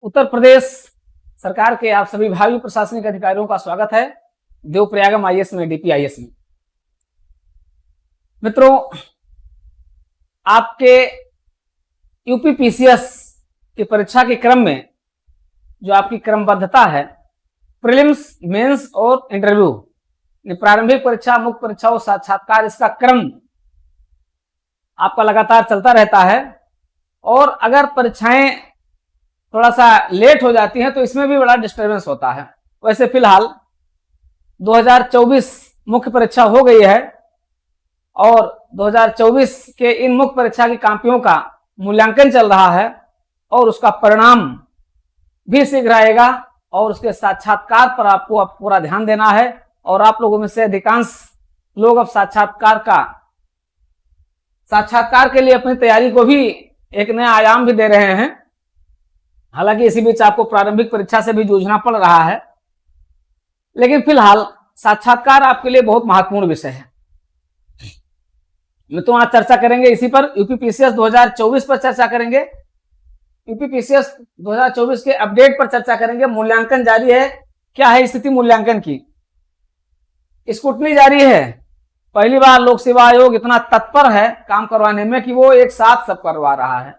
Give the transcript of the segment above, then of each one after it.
उत्तर प्रदेश सरकार के आप सभी भावी प्रशासनिक अधिकारियों का स्वागत है देवप्रयागम आईएएस में, डीपीआईएस में। मित्रों, आपके यूपीपीसीएस की परीक्षा के क्रम में जो आपकी क्रमबद्धता है, प्रीलिम्स, मेंस और इंटरव्यू, प्रारंभिक परीक्षा, मुख्य परीक्षा और साक्षात्कार, इसका क्रम आपका लगातार चलता रहता है। और अगर परीक्षाएं थोड़ा सा लेट हो जाती हैं तो इसमें भी बड़ा डिस्टर्बेंस होता है। वैसे फिलहाल 2024 मुख्य परीक्षा हो गई है और 2024 के इन मुख्य परीक्षा की कॉपियों का मूल्यांकन चल रहा है और उसका परिणाम भी शीघ्र आएगा और उसके साक्षात्कार पर आपको अब पूरा ध्यान देना है। और आप लोगों में से अधिकांश लोग अब साक्षात्कार के लिए अपनी तैयारी को भी एक नया आयाम भी दे रहे हैं। हालांकि इसी बीच आपको प्रारंभिक परीक्षा से भी जूझना पड़ रहा है, लेकिन फिलहाल साक्षात्कार आपके लिए बहुत महत्वपूर्ण विषय है। मित्रों, आज चर्चा करेंगे इसी पर, यूपीपीसीएस 2024 पर चर्चा करेंगे। यूपीपीसीएस 2024 के अपडेट पर चर्चा करेंगे। मूल्यांकन जारी है, क्या है स्थिति मूल्यांकन की? स्क्रूटनी जारी है। पहली बार लोक सेवा आयोग इतना तत्पर है काम करवाने में कि वो एक साथ सब करवा रहा है।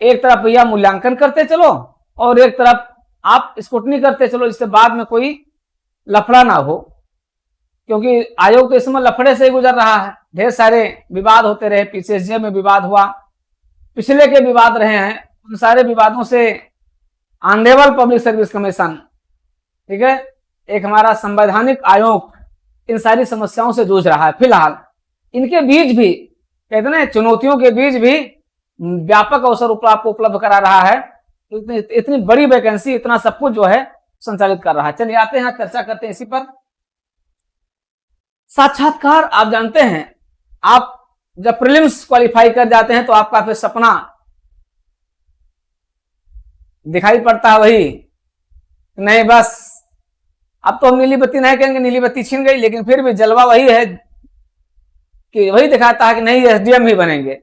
एक तरफ भैया मूल्यांकन करते चलो और एक तरफ आप स्क्रूटनी करते चलो, जिससे बाद में कोई लफड़ा ना हो, क्योंकि आयोग तो इस समय लफड़े से ही गुजर रहा है। ढेर सारे विवाद होते रहे, पीसीएसजे में विवाद हुआ, पिछले के विवाद रहे हैं, उन सारे विवादों से ऑनरेबल पब्लिक सर्विस कमीशन, ठीक है, एक हमारा संवैधानिक आयोग, इन सारी समस्याओं से जूझ रहा है। फिलहाल इनके बीच भी, कहते हैं चुनौतियों के बीच भी व्यापक अवसर आपको उपलब्ध करा रहा है। इतनी बड़ी वैकेंसी, इतना सब कुछ जो है संचालित कर रहा है। चलिए आते हैं, चर्चा करते हैं इसी पर। साक्षात्कार, आप जानते हैं, आप जब प्रीलिम्स क्वालिफाई कर जाते हैं तो आपका फिर सपना दिखाई पड़ता है वही, नहीं बस अब तो हम नीली बत्ती नहीं कहेंगे, नीली बत्ती छिन गई, लेकिन फिर भी जलवा वही है कि वही दिखाता है कि नहीं एसडीएम ही बनेंगे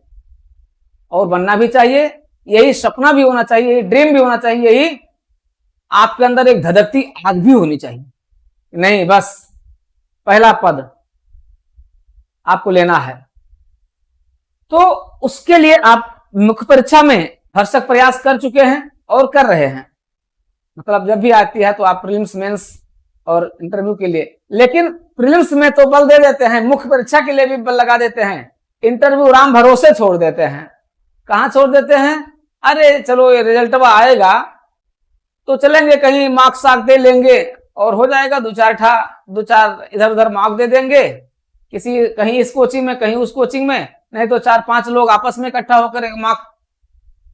और बनना भी चाहिए। यही सपना भी होना चाहिए, यही ड्रीम भी होना चाहिए, यही आपके अंदर एक धधकती आग भी होनी चाहिए। नहीं बस पहला पद आपको लेना है। तो उसके लिए आप मुख्य परीक्षा में भरसक प्रयास कर चुके हैं और कर रहे हैं। मतलब जब भी आती है तो आप प्रीलिम्स, मेंस और इंटरव्यू के लिए, लेकिन प्रीलिम्स में तो बल दे देते हैं, मुख्य परीक्षा के लिए भी बल लगा देते हैं, इंटरव्यू राम भरोसे छोड़ देते हैं। कहां छोड़ देते हैं? अरे चलो ये रिजल्ट आएगा तो चलेंगे कहीं, मार्क्स दे लेंगे और हो जाएगा, दो चार इधर उधर मार्क दे देंगे, किसी कहीं इस कोचिंग में कहीं उस कोचिंग में, नहीं तो 4-5 लोग आपस में इकट्ठा होकर मार्क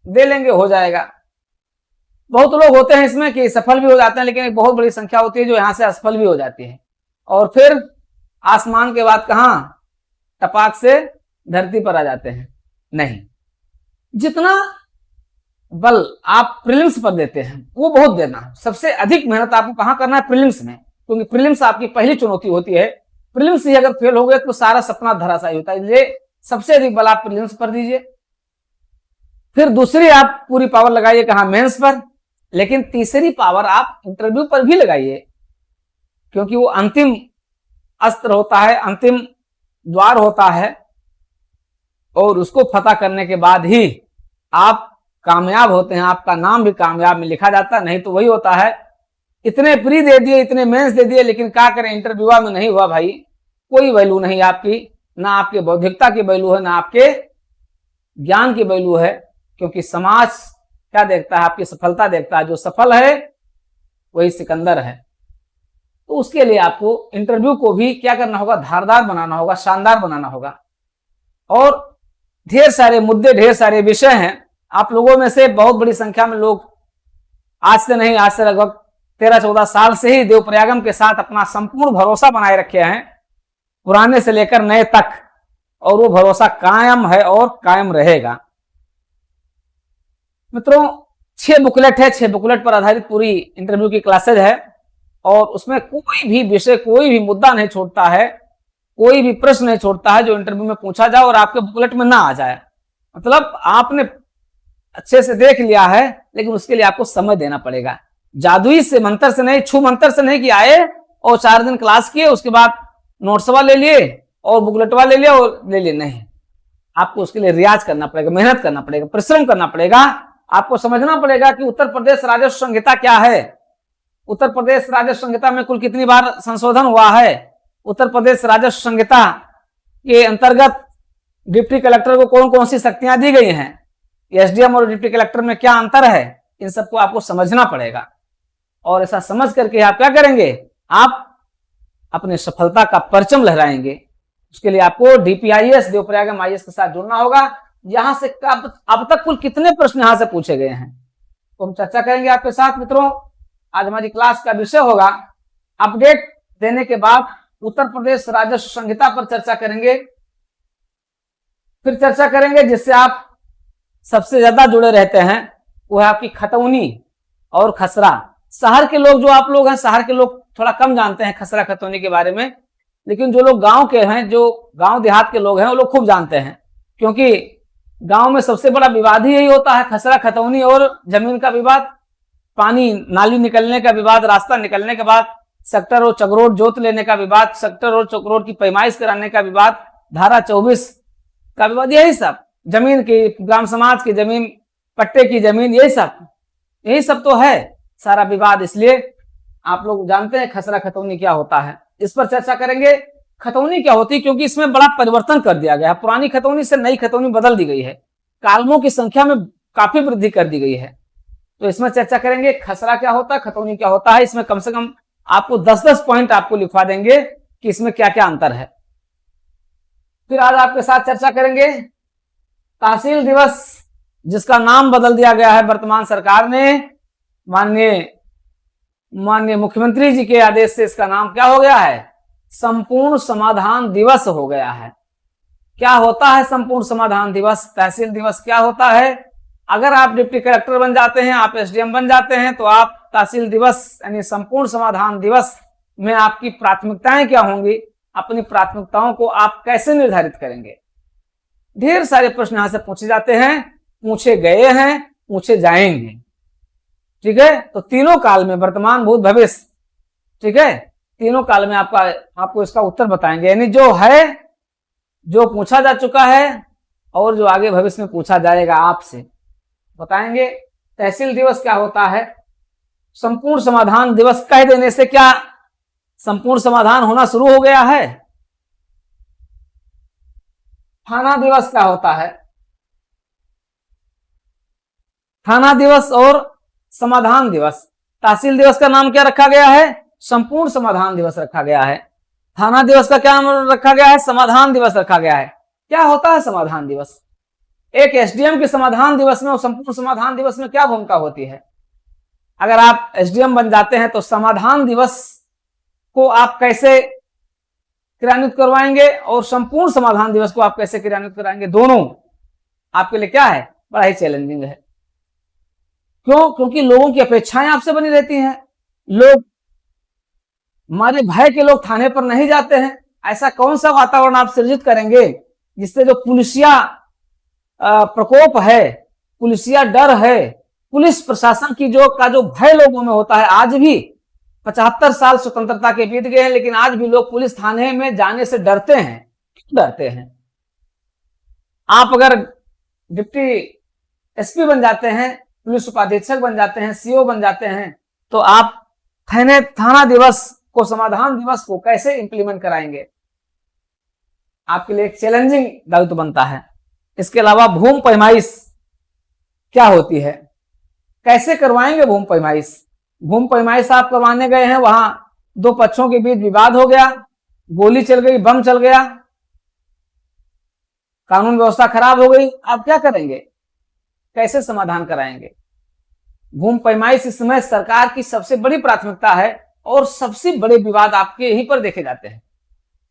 दे लेंगे, हो जाएगा। बहुत लोग होते हैं इसमें कि सफल भी हो जाते हैं, लेकिन एक बहुत बड़ी संख्या होती है जो यहां से असफल भी हो जाती है और फिर आसमान के बाद कहां, टपाक से धरती पर आ जाते हैं। नहीं, जितना बल आप प्रीलिम्स पर देते हैं वो बहुत देना है। सबसे अधिक मेहनत आपको कहां करना है? प्रीलिम्स में, क्योंकि प्रीलिम्स आपकी पहली चुनौती होती है। प्रीलिम्स ही अगर फेल हो गए तो सारा सपना धराशायी होता है। इसलिए सबसे अधिक बल आप प्रीलिम्स पर दीजिए, फिर दूसरी आप पूरी पावर लगाइए कहां, मेंस पर, लेकिन तीसरी पावर आप इंटरव्यू पर भी लगाइए, क्योंकि वो अंतिम अस्त्र होता है, अंतिम द्वार होता है और उसको फतह करने के बाद ही आप कामयाब होते हैं, आपका नाम भी कामयाब में लिखा जाता है। नहीं तो वही होता है, इतने प्री दे दिए, इतने मेंस दे दिए, लेकिन क्या करें, इंटरव्यू में नहीं हुआ भाई, कोई वैल्यू नहीं आपकी, ना आपके बौद्धिकता की वैल्यू है, ना आपके ज्ञान की वैल्यू है, क्योंकि समाज क्या देखता है? आपकी सफलता देखता है। जो सफल है वही सिकंदर है। तो उसके लिए आपको इंटरव्यू को भी क्या करना होगा? धारदार बनाना होगा, शानदार बनाना होगा। और ढेर सारे मुद्दे, ढेर सारे विषय हैं। आप लोगों में से बहुत बड़ी संख्या में लोग आज से नहीं, आज से लगभग 13-14 साल से ही देवप्रयागम के साथ अपना संपूर्ण भरोसा बनाए रखे हैं, पुराने से लेकर नए तक, और वो भरोसा कायम है और कायम रहेगा। मित्रों, 6 बुकलेट है, 6 बुकलेट पर आधारित पूरी इंटरव्यू की क्लासेज है और उसमें कोई भी विषय, कोई भी मुद्दा नहीं छोड़ता है, कोई भी प्रश्न नहीं छोड़ता है जो इंटरव्यू में पूछा जाए और आपके बुकलेट में ना आ जाए। मतलब आपने अच्छे से देख लिया है, लेकिन उसके लिए आपको समय देना पड़ेगा। जादुई से मंत्र से नहीं, छू मंत्र से नहीं कि आए और 4 दिन क्लास किए, उसके बाद नोट्सवा ले लिए और बुकलेटवा ले लिया और ले लिए, नहीं। आपको उसके लिए रियाज करना पड़ेगा, मेहनत करना पड़ेगा, परिश्रम करना पड़ेगा। आपको समझना पड़ेगा कि उत्तर प्रदेश राजस्व संहिता क्या है, उत्तर प्रदेश राजस्व संहिता में कुल कितनी बार संशोधन हुआ है, उत्तर प्रदेश राजस्व संहिता के अंतर्गत डिप्टी कलेक्टर को कौन कौन सी शक्तियां दी गई हैं, एसडीएम और डिप्टी कलेक्टर में क्या अंतर है, इन सबको आपको समझना पड़ेगा। और ऐसा समझ करके आप क्या करेंगे, आप अपने सफलता का परचम लहराएंगे। उसके लिए आपको डीपीआईएस देवप्रयाग आईएएस के साथ जुड़ना होगा। यहां से अब तक कुल कितने प्रश्न यहां से पूछे गए हैं तो हम चर्चा करेंगे आपके साथ। मित्रों, आज हमारी क्लास का विषय होगा अपडेट देने के बाद उत्तर प्रदेश राजस्व संहिता पर चर्चा करेंगे। फिर चर्चा करेंगे जिससे आप सबसे ज्यादा जुड़े रहते हैं, वो है आपकी खतौनी और खसरा। शहर के लोग, जो आप लोग हैं, शहर के लोग थोड़ा कम जानते हैं खसरा खतौनी के बारे में, लेकिन जो लोग गांव के हैं, जो गांव देहात के लोग हैं, वो लोग खूब जानते हैं, क्योंकि गांव में सबसे बड़ा विवाद ही यही होता है, खसरा खतौनी और जमीन का विवाद, पानी नाली निकलने का विवाद, रास्ता निकलने के बाद सेक्टर और चकरोड जोत लेने का विवाद, सेक्टर और चकरोड की पैमाइश कराने का विवाद, धारा 24 का विवाद, यही सब, जमीन की, ग्राम समाज की जमीन, पट्टे की जमीन, यही सब तो है सारा विवाद। इसलिए आप लोग जानते हैं खसरा खतौनी क्या होता है, इस पर चर्चा करेंगे। खतौनी क्या होती है, क्योंकि इसमें बड़ा परिवर्तन कर दिया गया है, पुरानी खतौनी से नई खतौनी बदल दी गई है, कालमों की संख्या में काफी वृद्धि कर दी गई है, तो इसमें चर्चा करेंगे खसरा क्या होता है, खतौनी क्या होता है। इसमें कम से कम आपको 10-10 पॉइंट आपको लिखवा देंगे कि इसमें क्या क्या अंतर है। फिर आज आपके साथ चर्चा करेंगे तहसील दिवस, जिसका नाम बदल दिया गया है वर्तमान सरकार ने, माननीय मुख्यमंत्री जी के आदेश से इसका नाम क्या हो गया है, संपूर्ण समाधान दिवस हो गया है। क्या होता है संपूर्ण समाधान दिवस, तहसील दिवस क्या होता है? अगर आप डिप्टी कलेक्टर बन जाते हैं, आप एसडीएम बन जाते हैं, तो आप तहसील दिवस यानी संपूर्ण समाधान दिवस में आपकी प्राथमिकताएं क्या होंगी, अपनी प्राथमिकताओं को आप कैसे निर्धारित करेंगे। ढेर सारे प्रश्न यहां से पूछे जाते हैं, पूछे गए हैं, पूछे जाएंगे। ठीक है, तो तीनों काल में, वर्तमान, भूत, भविष्य, ठीक है, तीनों काल में आपको इसका उत्तर बताएंगे, यानी जो है, जो पूछा जा चुका है और जो आगे भविष्य में पूछा जाएगा आपसे बताएंगे। तहसील दिवस क्या होता है, संपूर्ण समाधान दिवस कह देने से क्या संपूर्ण समाधान होना शुरू हो गया है? थाना दिवस क्या होता है? थाना दिवस और समाधान दिवस, तहसील दिवस का नाम क्या रखा गया है? संपूर्ण समाधान दिवस रखा गया है। थाना दिवस का क्या नाम रखा गया है? समाधान दिवस रखा गया है। क्या होता है समाधान दिवस? एक एसडीएम के समाधान दिवस में और संपूर्ण समाधान दिवस में क्या भूमिका होती है? अगर आप एसडीएम बन जाते हैं तो समाधान दिवस को आप कैसे क्रियान्वित करवाएंगे और संपूर्ण समाधान दिवस को आप कैसे क्रियान्वित कराएंगे, दोनों आपके लिए क्या है, बड़ा ही चैलेंजिंग है। क्यों? क्योंकि लोगों की अपेक्षाएं आपसे बनी रहती हैं। लोग, हमारे भय के लोग थाने पर नहीं जाते हैं। ऐसा कौन सा वातावरण आप सृजित करेंगे जिससे जो पुलिसिया प्रकोप है, पुलिसिया डर है, पुलिस प्रशासन की जो भय लोगों में होता है। आज भी 75 साल स्वतंत्रता के बीत गए हैं, लेकिन आज भी लोग पुलिस थाने में जाने से डरते हैं। क्यों डरते हैं? आप अगर डिप्टी एसपी बन जाते हैं, पुलिस उपाधीक्षक बन जाते हैं, सीओ बन जाते हैं, तो आप थाना दिवस को, समाधान दिवस को कैसे इंप्लीमेंट कराएंगे? आपके लिए एक चैलेंजिंग दायित्व बनता है। इसके अलावा भूमि पैमाइश क्या होती है, कैसे करवाएंगे भूमि पैमाइश? भूमि पैमाइश आप करवाने गए हैं, वहां दो पक्षों के बीच विवाद हो गया, गोली चल गई, बम चल गया, कानून व्यवस्था खराब हो गई, आप क्या करेंगे, कैसे समाधान कराएंगे? भूमि पैमाइश इस समय सरकार की सबसे बड़ी प्राथमिकता है और सबसे बड़े विवाद आपके यहीं पर देखे जाते हैं।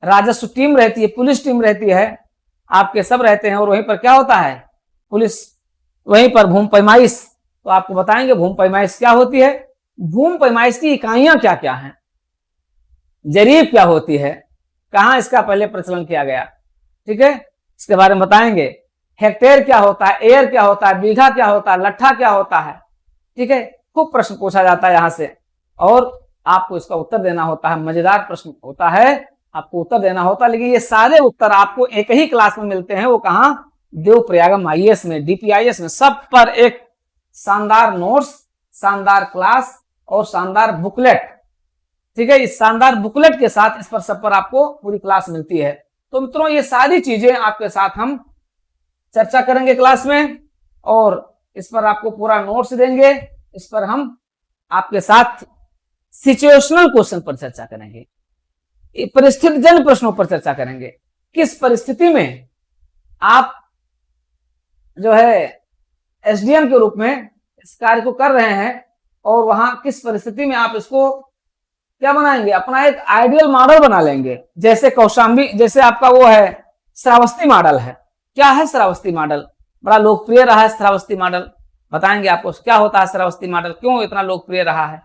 राजस्व टीम रहती है, पुलिस टीम रहती है, आपके सब रहते हैं, और वहीं पर क्या होता है, पुलिस, वहीं पर भूमि पैमाइश। तो आपको बताएंगे भूमि पैमाइश क्या होती है, भूमि पैमाइश की इकाइयां क्या क्या हैं, जरीब क्या होती है, कहां इसका पहले प्रचलन किया गया, ठीक है, इसके बारे में बताएंगे। हेक्टेयर क्या होता है, एयर क्या होता है, बीघा क्या होता है, लट्ठा क्या होता है। ठीक है, खूब प्रश्न पूछा जाता है यहाँ से और आपको इसका उत्तर देना होता है। मजेदार प्रश्न होता है, आपको उत्तर देना होता है। लेकिन ये सारे उत्तर आपको एक ही क्लास में मिलते हैं। वो कहाँ? देवप्रयागम आईएएस में, डीपीआईएस में। सब पर एक शानदार नोट्स, शानदार क्लास और शानदार बुकलेट। ठीक है, इस शानदार बुकलेट के साथ इस पर सब पर आपको पूरी क्लास मिलती है। तो मित्रों, ये सारी चीजें आपके साथ हम चर्चा करेंगे क्लास में और इस पर आपको पूरा नोट्स देंगे। इस पर हम आपके साथ सिचुएशनल क्वेश्चन पर चर्चा करेंगे, परिस्थिति जन्य प्रश्नों पर चर्चा करेंगे। किस परिस्थिति में आप जो है एसडीएम के रूप में इस कार्य को कर रहे हैं और वहां किस परिस्थिति में आप इसको क्या बनाएंगे, अपना एक आइडियल मॉडल बना लेंगे। जैसे कौशाम्बी, जैसे आपका वो है श्रावस्ती मॉडल है। क्या है श्रावस्ती मॉडल? बड़ा लोकप्रिय रहा है श्रावस्ती मॉडल। बताएंगे आपको क्या होता है श्रावस्ती मॉडल, क्यों इतना लोकप्रिय रहा है।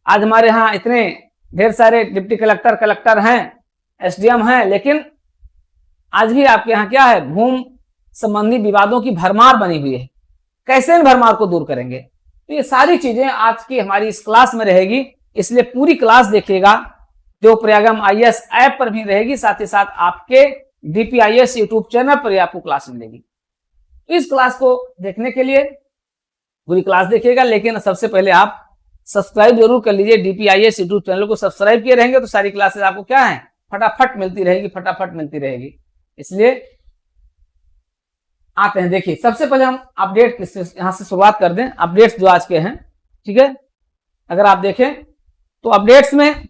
आज हमारे यहाँ इतने ढेर सारे डिप्टी कलेक्टर हैं, एसडीएम हैं, लेकिन आज भी आपके यहाँ क्या है, भूमि संबंधी विवादों की भरमार बनी हुई है। कैसे इन भरमार को दूर करेंगे? तो ये सारी चीजें आज की हमारी इस क्लास में रहेगी, इसलिए पूरी क्लास देखिएगा। देवप्रयागम आईएएस ऐप पर भी रहेगी, साथ ही साथ आपके डीपीआईएस यूट्यूब चैनल पर आपको क्लास मिलेगी। तो इस क्लास को देखने के लिए पूरी क्लास देखिएगा, लेकिन सबसे पहले आप सब्सक्राइब जरूर कर लीजिए। डीपीआईएस यूट्यूब चैनल को सब्सक्राइब किए रहेंगे तो सारी क्लासेस आपको क्या है, फटाफट मिलती रहेगी, फटाफट मिलती रहेगी। इसलिए आते हैं, देखिए सबसे पहले हम अपडेट यहां से शुरुआत कर दें। अपडेट्स जो आज के हैं, ठीक है, अगर आप देखें तो अपडेट्स में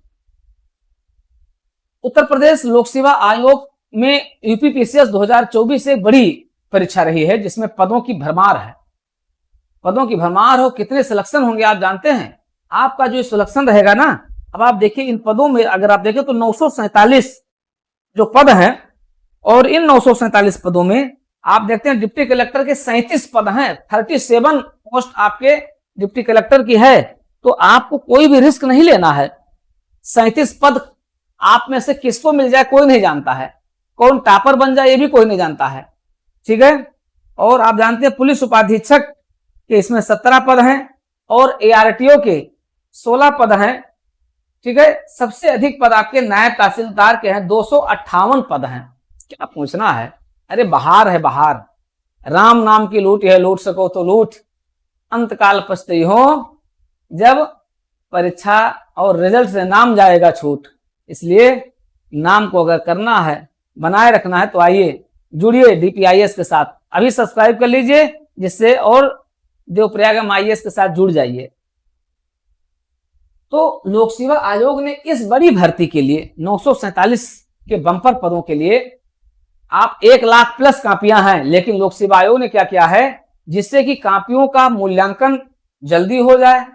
उत्तर प्रदेश लोक सेवा आयोग में यूपीपीसीएस 2024 से बड़ी परीक्षा रही है, जिसमें पदों की भरमार है। पदों की भरमार हो, कितने सिलेक्शन होंगे आप जानते हैं? आपका जो सिलेक्शन रहेगा ना, अब आप देखिए इन पदों में अगर आप देखें तो 947 जो पद हैं, और इन 947 पदों में आप देखते हैं डिप्टी कलेक्टर के 37 पद हैं। 37 पोस्ट आपके डिप्टी कलेक्टर की है, तो आपको कोई भी रिस्क नहीं लेना है। 37 पद आप में से किसको मिल जाए कोई नहीं जानता है, कौन टॉपर बन जाए ये भी कोई नहीं जानता है। ठीक है, और आप जानते हैं पुलिस उपाधीक्षक के इसमें 17 पद हैं और एआरटीओ के 16 पद हैं। ठीक है, सबसे अधिक पद आपके नायब तहसीलदार के हैं, 258 पद हैं। क्या पूछना है, अरे बहार है बहार, राम नाम की लूट है, लूट सको तो लूट, अंतकाल पछताई हो जब परीक्षा और रिजल्ट से नाम जाएगा छूट। इसलिए नाम को अगर करना है, बनाए रखना है, तो आइए जुड़िए डीपीआईएस के साथ। अभी सब्सक्राइब कर लीजिए, जिससे और देवप्रयागम आईएएस के साथ जुड़ जाइए। तो लोक सेवा आयोग ने इस बड़ी भर्ती के लिए 947 के बंपर पदों के लिए आप 1 लाख प्लस कापियां हैं, लेकिन लोक सेवा आयोग ने क्या किया है, जिससे कि कापियों का मूल्यांकन जल्दी हो जाए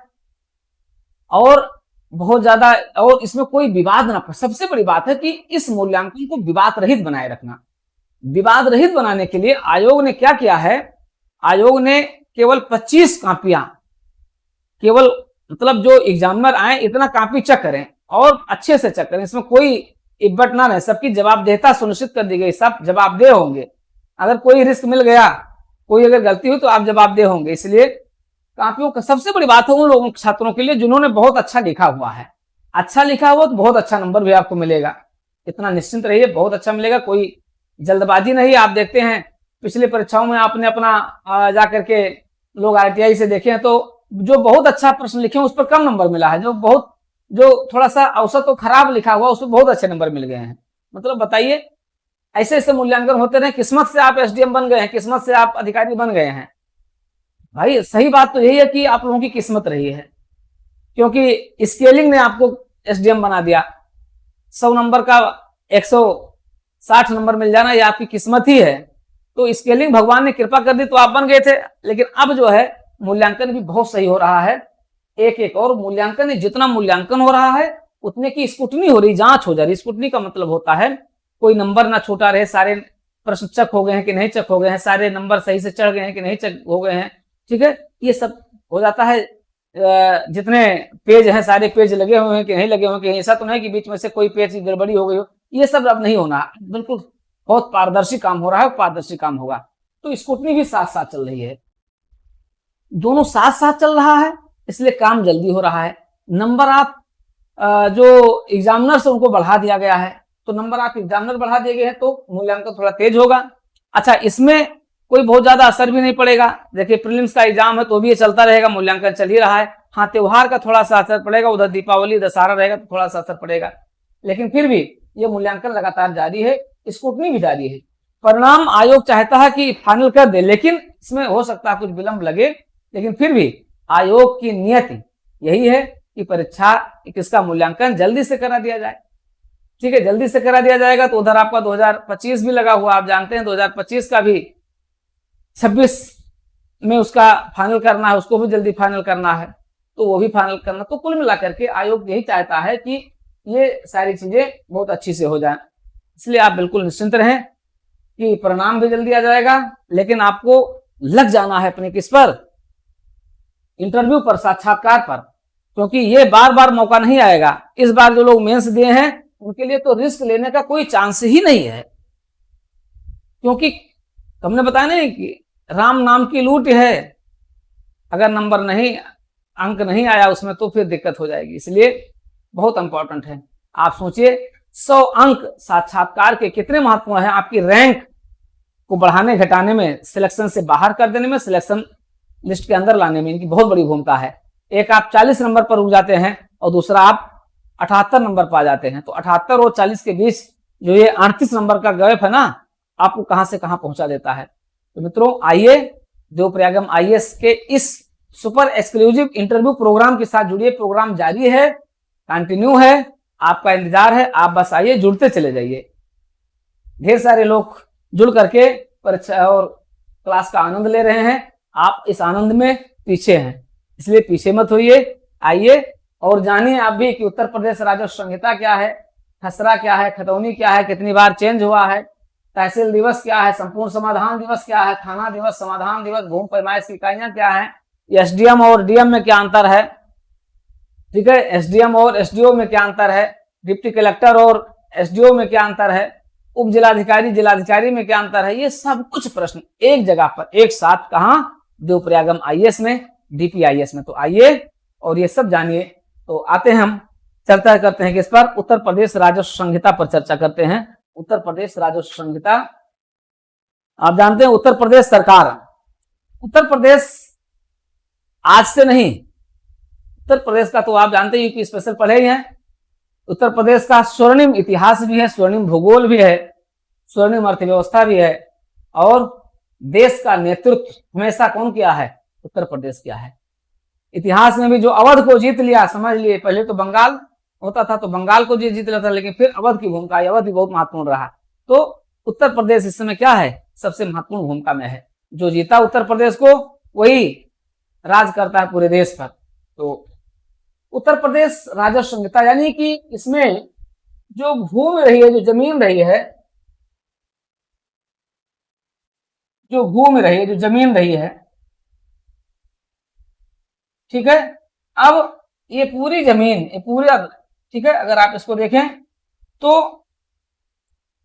और बहुत ज्यादा, और इसमें कोई विवाद ना। सबसे बड़ी बात है कि इस मूल्यांकन को विवाद रहित बनाए रखना। विवाद रहित बनाने के लिए आयोग ने क्या किया है, आयोग ने केवल 25 कापियां, केवल मतलब जो एग्जामिनर आए इतना कापी चेक करें और अच्छे से चेक करें, इसमें कोई इब्बट ना रहे, सबकी जवाबदेहिता सुनिश्चित कर दी गई, सब जवाबदेह होंगे। अगर कोई रिस्क मिल गया, कोई अगर गलती हुई तो आप जवाबदेह होंगे। इसलिए कापियों का सबसे बड़ी बात है उन लोगों छात्रों के लिए जिन्होंने बहुत अच्छा लिखा हुआ है। अच्छा लिखा हुआ तो बहुत अच्छा नंबर भी आपको मिलेगा, इतना निश्चिंत रहिए, बहुत अच्छा मिलेगा, कोई जल्दबाजी नहीं। आप देखते हैं पिछली परीक्षाओं में आपने अपना जा करके लोग आरटीआई से देखे हैं, तो जो बहुत अच्छा प्रश्न लिखे हैं उस पर कम नंबर मिला है, जो थोड़ा सा औसत तो खराब लिखा हुआ उस पर बहुत अच्छे नंबर मिल गए हैं। मतलब बताइए, ऐसे ऐसे मूल्यांकन होते रहे, किस्मत से आप एसडीएम बन गए हैं, किस्मत से आप अधिकारी बन गए हैं। भाई सही बात तो यही है कि आप लोगों की किस्मत रही है, क्योंकि स्केलिंग ने आपको एसडीएम बना दिया। 100 नंबर का 160 नंबर मिल जाना ये आपकी किस्मत ही है। तो स्केलिंग भगवान ने कृपा कर दी तो आप बन गए थे। लेकिन अब जो है मूल्यांकन भी बहुत सही हो रहा है, एक एक और मूल्यांकन, जितना मूल्यांकन हो रहा है उतने की स्क्रूटनी हो रही, जांच हो जा रही। स्क्रूटनी का मतलब होता है कोई नंबर ना छूटा रहे, सारे प्रश्न चेक हो गए हैं कि नहीं चेक हो गए हैं, सारे नंबर सही से चढ़ गए हैं कि नहीं चेक हो गए हैं। ठीक है, ये सब हो जाता है। जितने पेज हैं सारे पेज लगे हुए हैं कि नहीं लगे हुए हैं, कि ऐसा तो नहीं कि बीच में से कोई पेज की गड़बड़ी हो गई हो, ये सब अब नहीं होना। बिल्कुल बहुत पारदर्शी काम हो रहा है, पारदर्शी काम होगा। तो स्क्रूटनी भी साथ साथ चल रही है, दोनों साथ साथ चल रहा है, इसलिए काम जल्दी हो रहा है। नंबर आप जो एग्जामिनर्स उनको बढ़ा दिया गया है, तो नंबर आप एग्जामिनर बढ़ा दिए गए हैं तो मूल्यांकन थोड़ा तेज होगा। अच्छा, इसमें कोई बहुत ज्यादा असर भी नहीं पड़ेगा। देखिए प्रीलिम्स का एग्जाम है तो भी ये चलता रहेगा, मूल्यांकन चल ही रहा है। हाँ, त्योहार का थोड़ा सा असर पड़ेगा, उधर दीपावली दशहरा रहेगा तो थोड़ा सा असर पड़ेगा, लेकिन फिर भी ये मूल्यांकन लगातार जारी है, स्क्रूटनी भी जारी है। परिणाम आयोग चाहता है कि फाइनल कर दे, लेकिन इसमें हो सकता है कुछ विलंब लगे, लेकिन फिर भी आयोग की नियति यही है कि परीक्षा किसका मूल्यांकन जल्दी से करा दिया जाए। ठीक है, जल्दी से करा दिया जाएगा तो उधर आपका 2025 भी लगा हुआ, आप जानते हैं 2025 का भी 26 में उसका फाइनल करना है, उसको भी जल्दी फाइनल करना है, तो वो भी फाइनल करना। तो कुल मिलाकर के आयोग यही चाहता है कि ये सारी चीजें बहुत अच्छी से हो जाए, इसलिए आप बिल्कुल निश्चिंत रहें कि परिणाम भी जल्दी आ जाएगा। लेकिन आपको लग जाना है अपने किस पर, इंटरव्यू पर, साक्षात्कार पर, क्योंकि ये बार बार मौका नहीं आएगा। इस बार जो लोग मेंस दिए हैं उनके लिए तो रिस्क लेने का कोई चांस ही नहीं है, क्योंकि हमने बताया नहीं कि राम नाम की लूट है, अगर नंबर नहीं, अंक नहीं आया उसमें तो फिर दिक्कत हो जाएगी, इसलिए बहुत इंपॉर्टेंट है। आप सोचिए 100 अंक साक्षात्कार के कितने महत्वपूर्ण है आपकी रैंक को बढ़ाने घटाने में, सिलेक्शन से बाहर कर देने में, सिलेक्शन लिस्ट के अंदर लाने में इनकी बहुत बड़ी भूमिका है। एक आप 40 नंबर पर रुक जाते हैं और दूसरा आप 78 नंबर पर आ जाते हैं, तो 78 और 40 के बीच जो ये 38 नंबर का गैप है ना, आपको कहां से कहां पहुंचा देता है। तो मित्रों आइए देवप्रयागम आईएएस के इस सुपर एक्सक्लूसिव इंटरव्यू प्रोग्राम के साथ जुड़िए। प्रोग्राम जारी है, कंटिन्यू है, आपका इंतजार है, आप बस आइए, जुड़ते चले जाइए। ढेर सारे लोग जुड़ करके परीक्षा और क्लास का आनंद ले रहे हैं, आप इस आनंद में पीछे हैं, इसलिए पीछे मत होइए, आइए और जानिए आप भी कि उत्तर प्रदेश राजस्व संहिता क्या है, खसरा क्या है, खतौनी क्या है, कितनी बार चेंज हुआ है, तहसील दिवस क्या है, संपूर्ण समाधान दिवस क्या है, थाना दिवस, समाधान दिवस, भूमि पैमाइश की इकाइयां क्या है, एसडीएम और डीएम में क्या अंतर है, ठीक है, एसडीएम और एसडीओ में क्या अंतर है, डिप्टी कलेक्टर और एसडीओ में क्या अंतर है, उप जिलाधिकारी जिलाधिकारी में क्या अंतर है। ये सब कुछ प्रश्न एक जगह पर एक साथ कहां, देवप्रयागम आईएएस में, डीपीआईएस में। तो आइए और ये सब जानिए। तो आते हैं, हम चर्चा करते हैं किस पर, उत्तर प्रदेश राजस्व संहिता पर चर्चा करते हैं। उत्तर प्रदेश राजस्व संहिता, आप जानते हैं उत्तर प्रदेश सरकार, उत्तर प्रदेश आज से नहीं, उत्तर प्रदेश का तो आप जानते हैं यूपी स्पेशल पढ़े ही हैं। उत्तर प्रदेश का स्वर्णिम इतिहास भी है, स्वर्णिम भूगोल भी है, स्वर्णिम अर्थव्यवस्था भी है, और देश का नेतृत्व हमेशा कौन किया है, उत्तर प्रदेश किया है। इतिहास में भी जो अवध को जीत लिया, समझ लिए, पहले तो बंगाल होता था तो बंगाल को जीत लिया था, लेकिन फिर अवध की भूमिका, अवध भी बहुत महत्वपूर्ण रहा। तो उत्तर प्रदेश इस समय क्या है, सबसे महत्वपूर्ण भूमिका में है। जो जीता उत्तर प्रदेश को वही राज करता है पूरे देश पर। तो उत्तर प्रदेश राजस्व संहिता यानी कि इसमें जो भूमि रही है, जो जमीन रही है, जो भूमि रही है, जो जमीन रही है, ठीक है। अब ये पूरी जमीन, ये पूरा, ठीक है, अगर आप इसको देखें तो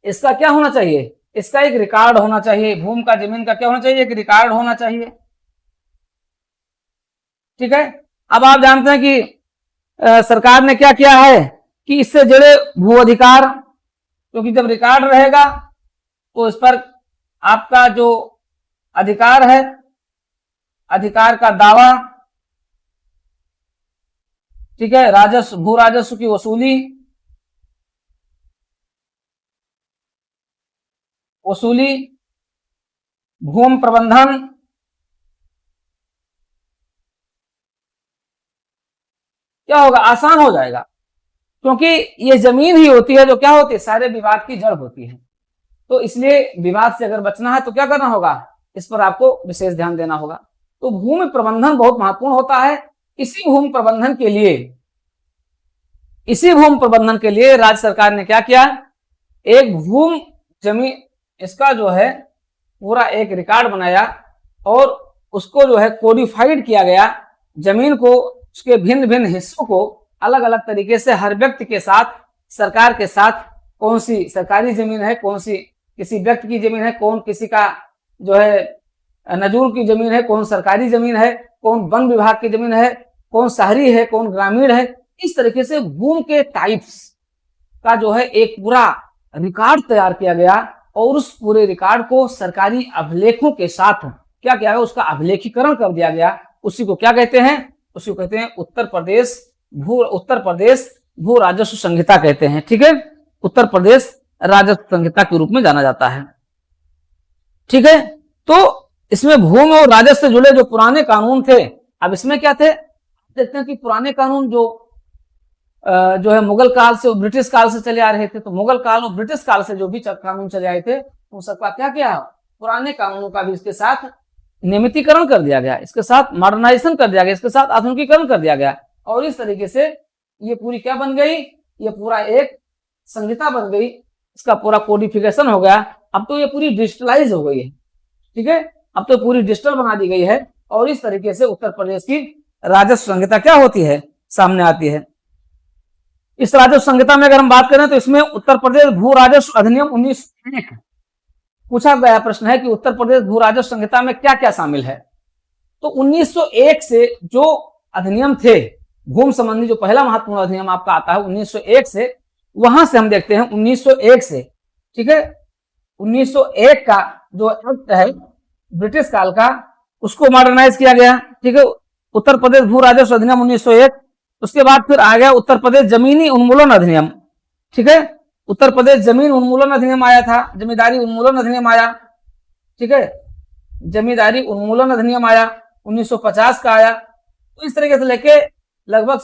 इसका क्या होना चाहिए, इसका एक रिकॉर्ड होना चाहिए। भूमि का, जमीन का क्या होना चाहिए, एक रिकॉर्ड होना चाहिए, ठीक है। अब आप जानते हैं कि सरकार ने क्या किया है कि इससे जुड़े भू अधिकार, क्योंकि जब रिकॉर्ड रहेगा तो इस पर आपका जो अधिकार है, अधिकार का दावा, ठीक है, राजस्व, भू राजस्व की वसूली, भूमि प्रबंधन, क्या होगा, आसान हो जाएगा, क्योंकि ये जमीन ही होती है जो क्या होती है, सारे विवाद की जड़ होती है। तो इसलिए विवाद से अगर बचना है तो क्या करना होगा, इस पर आपको विशेष ध्यान देना होगा। तो भूमि प्रबंधन बहुत महत्वपूर्ण होता है। इसी भूमि प्रबंधन के लिए राज्य सरकार ने क्या किया, एक भूमि जमीन, इसका जो है पूरा एक रिकॉर्ड बनाया और उसको जो है कोडिफाइड किया गया। जमीन को, उसके भिन्न भिन्न हिस्सों को अलग अलग तरीके से हर व्यक्ति के साथ, सरकार के साथ, कौन सी सरकारी जमीन है, कौन सी किसी व्यक्ति की जमीन है, कौन किसी का जो है नजूर की जमीन है, कौन सरकारी जमीन है, कौन वन विभाग की जमीन है, कौन शहरी है, कौन ग्रामीण है। इस तरीके से भूमि के टाइप्स का जो है एक पूरा रिकॉर्ड तैयार किया गया और उस पूरे रिकॉर्ड को सरकारी अभिलेखों के साथ क्या किया गया, उसका अभिलेखीकरण कर दिया गया। उसी को क्या कहते हैं, उसी को कहते हैं उत्तर प्रदेश भू राजस्व संहिता कहते हैं। ठीक है, उत्तर प्रदेश राजस्व संहिता के रूप में जाना जाता है। ठीक है, तो इसमें भूमि और राजस्व से जुड़े जो पुराने कानून थे, अब इसमें क्या थे, देखते हैं कि पुराने कानून जो है मुगल काल से, ब्रिटिश काल से चले आ रहे थे। तो मुगल काल और ब्रिटिश काल से जो भी कानून चले आए थे, उन सबका क्या किया, पुराने कानूनों का भी इसके साथ नियमितीकरण कर दिया गया, इसके साथ मॉडर्नाइजेशन कर दिया गया, इसके साथ आधुनिकीकरण कर दिया गया। और इस तरीके से ये पूरी क्या बन गई, ये पूरा एक संहिता बन गई, इसका पूरा कोडिफिकेशन हो गया। अब तो ये पूरी डिजिटलाइज हो गई है। ठीक है, अब तो पूरी डिजिटल बना दी गई है और इस तरीके से उत्तर प्रदेश की राजस्व संहिता क्या होती है, सामने आती है। इस राजस्व संहिता में अगर हम बात करें तो इसमें उत्तर प्रदेश भू राजस्व अधिनियम 1901 पूछा गया प्रश्न है कि उत्तर प्रदेश भू राजस्व संहिता में क्या क्या शामिल है। तो 1901 से जो अधिनियम थे भूमि संबंधी, जो पहला महत्वपूर्ण अधिनियम आपका आता है 1901 से, वहां से हम देखते हैं 1901 से। ठीक है, 1901 का जो एक्ट है ब्रिटिश काल का, उसको मॉडर्नाइज किया गया। ठीक है, उत्तर प्रदेश भू राजस्व अधिनियम 1901। उसके बाद फिर आ गया उत्तर प्रदेश जमीनी उन्मूलन अधिनियम। ठीक है, उत्तर प्रदेश जमीन उन्मूलन अधिनियम आया था, जमींदारी उन्मूलन अधिनियम आया। ठीक है, जमींदारी उन्मूलन अधिनियम आया, 1950 का आया। तो इस तरीके से लेके लगभग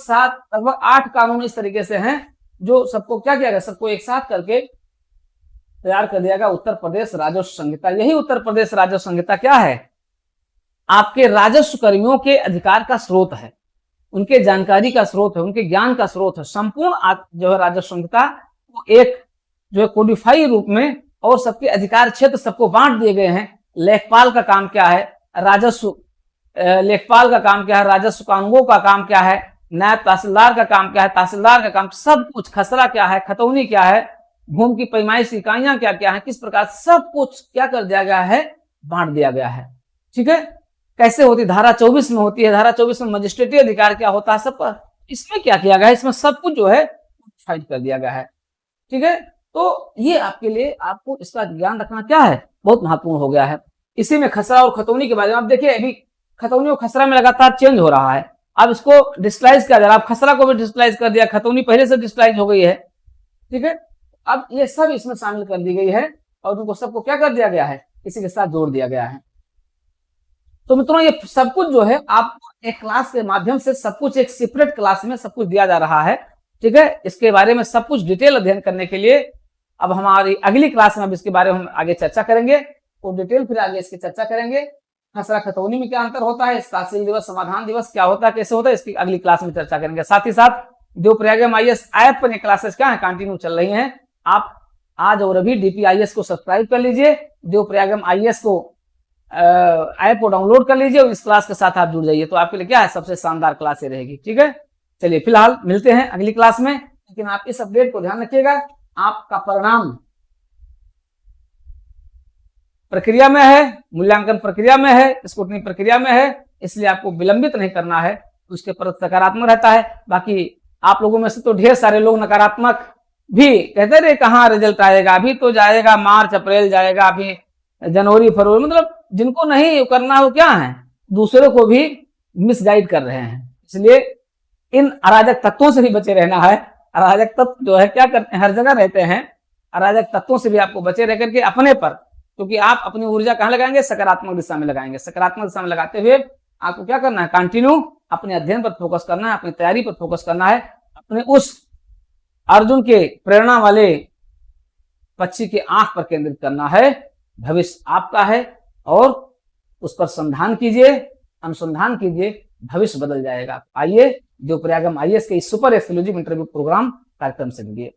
8 कानून इस तरीके से हैं जो सबको क्या किया गया, सबको एक साथ करके तैयार कर दिया गया उत्तर प्रदेश राजस्व संहिता। यही उत्तर प्रदेश राजस्व संहिता क्या है, आपके राजस्व कर्मियों के अधिकार का स्रोत है, उनके जानकारी का स्रोत है, उनके ज्ञान का स्रोत है। संपूर्ण जो है राजस्व संहिता वो एक जो है कोडिफाई रूप में, और सबके अधिकार क्षेत्र सबको बांट दिए गए हैं। लेखपाल का काम क्या है, लेखपाल का काम क्या है, राजस्व कानूनगो का काम क्या है, नायब तहसीलदार का काम क्या है, तहसीलदार का काम, सब कुछ, खसरा क्या है, खतौनी क्या है, भूमि की पैमाइश इकाइयां क्या क्या है, किस प्रकार, सब कुछ क्या कर दिया गया है, बांट दिया गया है। ठीक है, कैसे होती, धारा 24 में होती है। धारा 24 में मजिस्ट्रेटी अधिकार क्या होता है, सब इसमें क्या किया गया है, इसमें सब कुछ जो है फाइल कर दिया गया है। ठीक है, तो ये आपके लिए, आपको इसका ज्ञान रखना क्या है, बहुत महत्वपूर्ण हो गया है। इसी में खसरा और खतौनी के बारे में आप देखिए, अभी खतौनी और खसरा में लगातार चेंज हो रहा है। अब इसको डिजिटलाइज किया जा रहा है, खसरा को भी डिजिटलाइज कर दिया, खतौनी पहले से डिजिटलाइज हो गई है। ठीक है, अब ये सब इसमें शामिल कर दी गई है और उनको सबको क्या कर दिया गया है, इसी के साथ जोड़ दिया गया है। तो मित्रों, ये सब कुछ जो है आपको एक क्लास के माध्यम से सब कुछ एक सेपरेट क्लास में सब कुछ दिया जा रहा है। ठीक है, इसके बारे में सब कुछ डिटेल अध्ययन करने के लिए अब हमारी अगली क्लास में अब इसके बारे में हम आगे चर्चा करेंगे, तो डिटेल फिर आगे इसकी चर्चा करेंगे। खसरा खतौनी में क्या अंतर होता है, तहसील दिवस, समाधान दिवस क्या होता है, कैसे होता है, इसकी अगली क्लास में चर्चा करेंगे। साथ ही साथ देवप्रयाग IAS ऐप पर क्लासेस क्या है, कंटिन्यू चल रही हैं। आप आज और अभी DPIS को सब्सक्राइब कर लीजिए, देवप्रयाग IAS को ऐप को डाउनलोड कर लीजिए और इस क्लास के साथ आप जुड़ जाइए, तो आपके लिए क्या है, सबसे शानदार क्लास रहेगी। ठीक है, चलिए फिलहाल मिलते हैं अगली क्लास में, लेकिन आप इस अपडेट को ध्यान रखिएगा, आपका परिणाम प्रक्रिया में है, मूल्यांकन प्रक्रिया में है, स्क्रूटनी प्रक्रिया में है, इसलिए आपको विलंबित नहीं करना है, तो उसके पर सकारात्मक रहता है। बाकी आप लोगों में से तो ढेर सारे लोग नकारात्मक भी कहते रहे, कहाँ रिजल्ट आएगा, अभी तो जाएगा मार्च अप्रैल जाएगा, अभी जनवरी फरवरी, मतलब जिनको नहीं करना है वो क्या है, दूसरों को भी मिसगाइड कर रहे हैं। इसलिए इन अराजक तत्वों से भी बचे रहना है। अराजक तत्व जो है क्या करते हैं, हर जगह रहते हैं। अराजक तत्वों से भी आपको बचे रह करके अपने पर, क्योंकि आप अपनी ऊर्जा कहाँ लगाएंगे, सकारात्मक दिशा में लगाएंगे। सकारात्मक दिशा में लगाते हुए आपको क्या करना है, कंटिन्यू अपने अध्ययन पर फोकस करना है, अपनी तैयारी पर फोकस करना है, अपने उस अर्जुन के प्रेरणा वाले पक्षी की आंख पर केंद्रित करना है। भविष्य आपका है और उस पर संधान कीजिए, अनुसंधान कीजिए, भविष्य बदल जाएगा। आइए देवप्रयागम IAS के इस सुपर एक्सक्लूसिव इंटरव्यू प्रोग्राम कार्यक्रम से मिलिए।